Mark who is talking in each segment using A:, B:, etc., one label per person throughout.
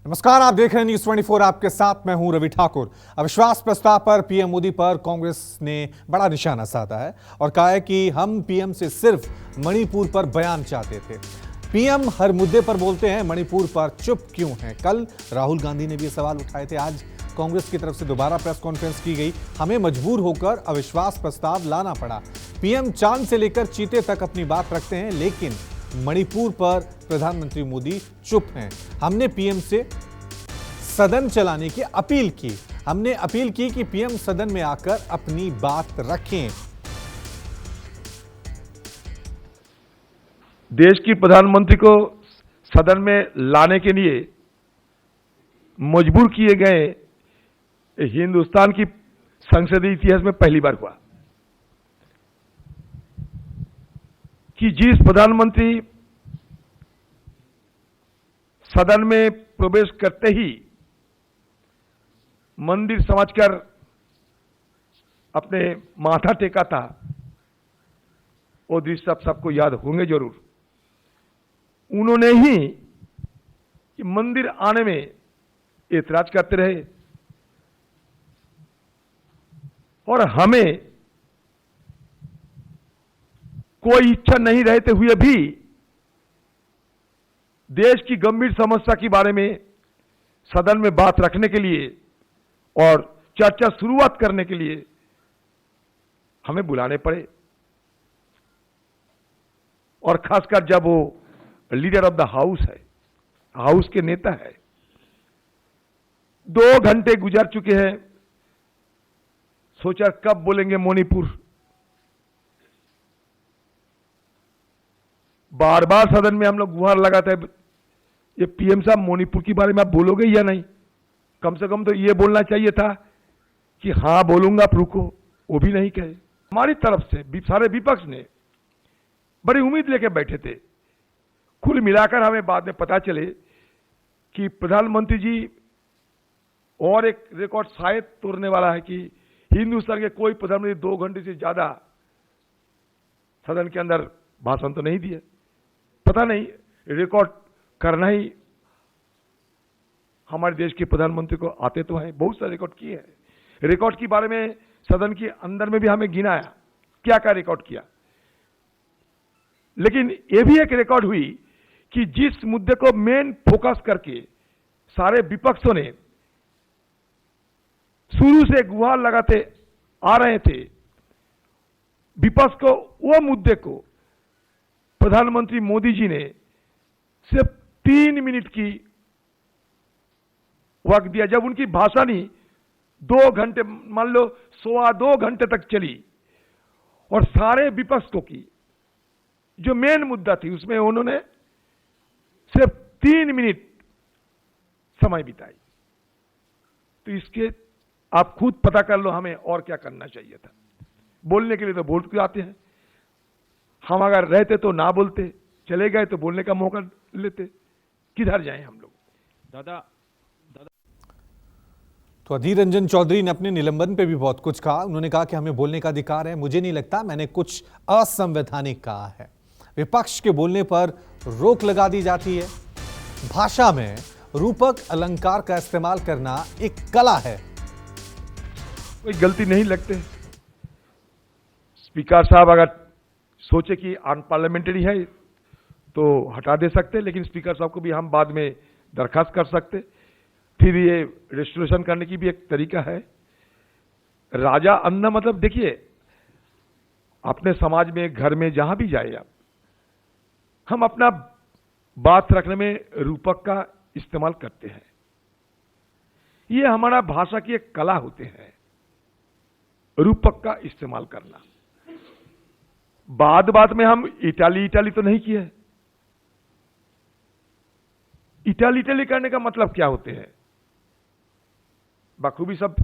A: नमस्कार, आप देख रहे हैं न्यूज 24। आपके साथ मैं हूं रवि ठाकुर। अविश्वास प्रस्ताव पर पीएम मोदी पर कांग्रेस ने बड़ा निशाना साधा है और कहा है कि हम पीएम से सिर्फ मणिपुर पर बयान चाहते थे। पीएम हर मुद्दे पर बोलते हैं, मणिपुर पर चुप क्यों हैं? कल राहुल गांधी ने भी ये सवाल उठाए थे। आज कांग्रेस की तरफ से दोबारा प्रेस कॉन्फ्रेंस की गई। हमें मजबूर होकर अविश्वास प्रस्ताव लाना पड़ा। पीएम चांद से लेकर चीते तक अपनी बात रखते हैं, लेकिन मणिपुर पर प्रधानमंत्री मोदी चुप हैं। हमने पीएम से सदन चलाने की अपील की। हमने अपील की कि पीएम सदन में आकर अपनी बात रखें।
B: देश की प्रधानमंत्री को सदन में लाने के लिए मजबूर किए गए हिंदुस्तान की संसदीय इतिहास में पहली बार हुआ कि जिस प्रधानमंत्री सदन में प्रवेश करते ही मंदिर समझकर अपने माथा टेका था, वो दृश्य सबको याद होंगे जरूर। उन्होंने ही कि मंदिर आने में एतराज करते रहे और हमें कोई इच्छा नहीं रहते हुए भी देश की गंभीर समस्या के बारे में सदन में बात रखने के लिए और चर्चा शुरुआत करने के लिए हमें बुलाने पड़े। और खासकर जब वो लीडर ऑफ द हाउस है, हाउस के नेता है। 2 घंटे गुजर चुके हैं, सोचा कब बोलेंगे मणिपुर। बार बार सदन में हम लोग गुहार लगाते हैं, ये पीएम साहब मणिपुर के बारे में आप बोलोगे या नहीं? कम से कम तो ये बोलना चाहिए था कि हां बोलूंगा, आप रुको। वो भी नहीं कहे। हमारी तरफ से सारे विपक्ष ने बड़ी उम्मीद लेके बैठे थे। कुल मिलाकर हमें बाद में पता चले कि प्रधानमंत्री जी और एक रिकॉर्ड शायद तोड़ने वाला है कि हिंदुस्तान के कोई प्रधानमंत्री 2 घंटे से ज्यादा सदन के अंदर भाषण तो नहीं दिए। पता नहीं, रिकॉर्ड करना ही हमारे देश के प्रधानमंत्री को आते तो हैं। बहुत सारे रिकॉर्ड किए हैं। रिकॉर्ड के बारे में सदन के अंदर में भी हमें गिनाया क्या क्या रिकॉर्ड किया। लेकिन यह भी एक रिकॉर्ड हुई कि जिस मुद्दे को मेन फोकस करके सारे विपक्षों ने शुरू से गुहार लगाते आ रहे थे, विपक्ष को वो मुद्दे को प्रधानमंत्री मोदी जी ने सिर्फ 3 मिनट की वक्त दिया। जब उनकी भाषण ही 2 घंटे, मान लो 2.25 घंटे तक चली और सारे विपक्ष को की जो मेन मुद्दा थी उसमें उन्होंने सिर्फ 3 मिनट समय बिताई। तो इसके आप खुद पता कर लो हमें और क्या करना चाहिए था। बोलने के लिए तो बोल के आते हैं। हम अगर रहते तो ना बोलते, चले गए तो बोलने का मौका लेते। किधर जाएं हम लोग?
C: दादा
A: तो अधीर रंजन चौधरी ने अपने निलंबन पे भी बहुत कुछ कहा। उन्होंने कहा कि हमें बोलने का अधिकार है। मुझे नहीं लगता मैंने कुछ असंवैधानिक कहा है। विपक्ष के बोलने पर रोक लगा दी जाती है। भाषा में रूपक अलंकार का इस्तेमाल करना एक कला है।
B: कोई गलती नहीं लगते। स्पीकर साहब अगर सोचे कि अनपार्लियामेंट्री है तो हटा दे सकते, लेकिन स्पीकर साहब को भी हम बाद में दरखास्त कर सकते। फिर ये रेस्टोरेशन करने की भी एक तरीका है। राजा अन्ना मतलब देखिए, अपने समाज में, घर में, जहां भी जाए आप, हम अपना बात रखने में रूपक का इस्तेमाल करते हैं। ये हमारा भाषा की एक कला होते हैं, रूपक का इस्तेमाल करना। बात में हम इटाली तो नहीं किए। इटाली करने का मतलब क्या होते हैं बखूबी सब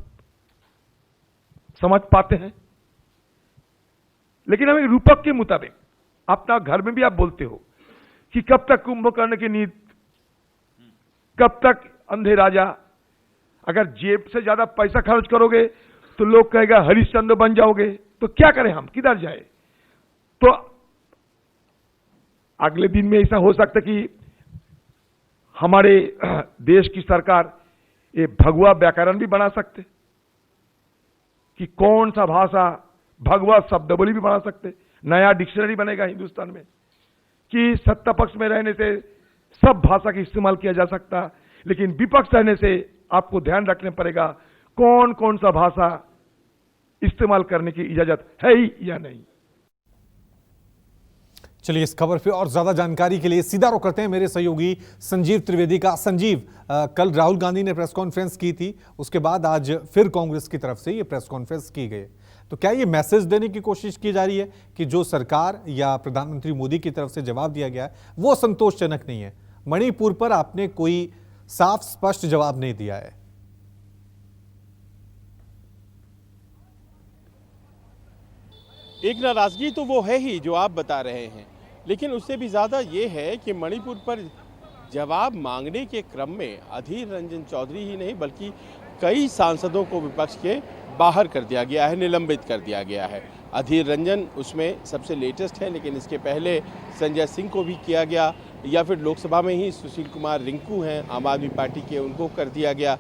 B: समझ पाते हैं। लेकिन हमें रूपक के मुताबिक अपना घर में भी आप बोलते हो कि कब तक कुंभकर्ण की नींद, कब तक अंधे राजा। अगर जेब से ज्यादा पैसा खर्च करोगे तो लोग कहेगा हरिश्चंद्र बन जाओगे। तो क्या करें हम, किधर जाए? तो अगले दिन में ऐसा हो सकता कि हमारे देश की सरकार ये भगवा व्याकरण भी बना सकते कि कौन सा भाषा भगवा शब्दावली भी बना सकते, नया डिक्शनरी बनेगा हिंदुस्तान में कि सत्ता पक्ष में रहने से सब भाषा का इस्तेमाल किया जा सकता, लेकिन विपक्ष रहने से आपको ध्यान रखने पड़ेगा कौन कौन सा भाषा इस्तेमाल करने की इजाजत है ही या नहीं।
A: चलिए इस खबर पे और ज्यादा जानकारी के लिए सीधा रुख करते हैं मेरे सहयोगी संजीव त्रिवेदी का। संजीव, कल राहुल गांधी ने प्रेस कॉन्फ्रेंस की थी, उसके बाद आज फिर कांग्रेस की तरफ से ये प्रेस कॉन्फ्रेंस की गई, तो क्या ये मैसेज देने की कोशिश की जा रही है कि जो सरकार या प्रधानमंत्री मोदी की तरफ से जवाब दिया गया है वो संतोषजनक नहीं है? मणिपुर पर आपने कोई साफ स्पष्ट जवाब नहीं दिया है।
C: एक नाराजगी तो वो है ही जो आप बता रहे हैं, लेकिन उससे भी ज़्यादा ये है कि मणिपुर पर जवाब मांगने के क्रम में अधीर रंजन चौधरी ही नहीं बल्कि कई सांसदों को विपक्ष के बाहर कर दिया गया है, निलंबित कर दिया गया है। अधीर रंजन उसमें सबसे लेटेस्ट है, लेकिन इसके पहले संजय सिंह को भी किया गया, या फिर लोकसभा में ही सुशील कुमार रिंकू हैं आम आदमी पार्टी के, उनको कर दिया गया।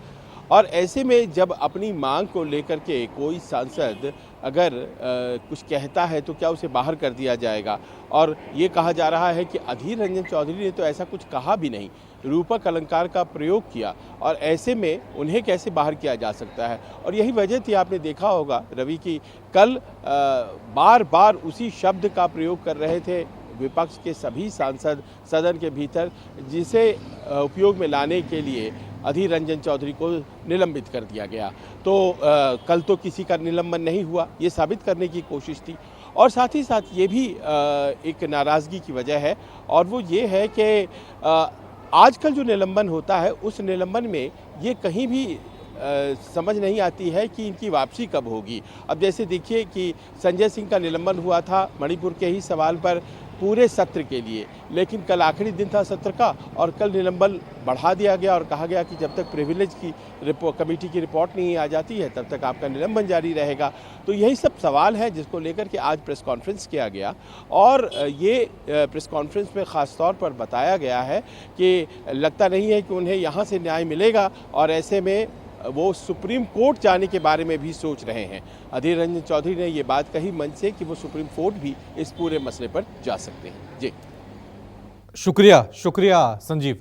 C: और ऐसे में जब अपनी मांग को लेकर के कोई सांसद अगर कुछ कहता है तो क्या उसे बाहर कर दिया जाएगा? और ये कहा जा रहा है कि अधीर रंजन चौधरी ने तो ऐसा कुछ कहा भी नहीं, रूपक अलंकार का प्रयोग किया, और ऐसे में उन्हें कैसे बाहर किया जा सकता है? और यही वजह थी, आपने देखा होगा रवि की कल बार बार उसी शब्द का प्रयोग कर रहे थे विपक्ष के सभी सांसद सदन के भीतर, जिसे उपयोग में लाने के लिए अधीर रंजन चौधरी को निलंबित कर दिया गया। तो कल तो किसी का निलंबन नहीं हुआ, ये साबित करने की कोशिश थी। और साथ ही साथ ये भी एक नाराज़गी की वजह है, और वो ये है कि आजकल जो निलंबन होता है उस निलंबन में ये कहीं भी समझ नहीं आती है कि इनकी वापसी कब होगी। अब जैसे देखिए कि संजय सिंह का निलंबन हुआ था मणिपुर के ही सवाल पर पूरे सत्र के लिए, लेकिन कल आखिरी दिन था सत्र का और कल निलंबन बढ़ा दिया गया और कहा गया कि जब तक प्रिविलेज की कमेटी की रिपोर्ट नहीं आ जाती है तब तक आपका निलंबन जारी रहेगा। तो यही सब सवाल है जिसको लेकर के आज प्रेस कॉन्फ्रेंस किया गया, और ये प्रेस कॉन्फ्रेंस में ख़ास तौर पर बताया गया है कि लगता नहीं है कि उन्हें यहाँ से न्याय मिलेगा, और ऐसे में वो सुप्रीम कोर्ट जाने के बारे में भी सोच रहे हैं। अधीर रंजन चौधरी ने ये बात कही मंच से कि वो सुप्रीम कोर्ट भी इस पूरे मसले पर जा सकते हैं। जी
A: शुक्रिया संजीव।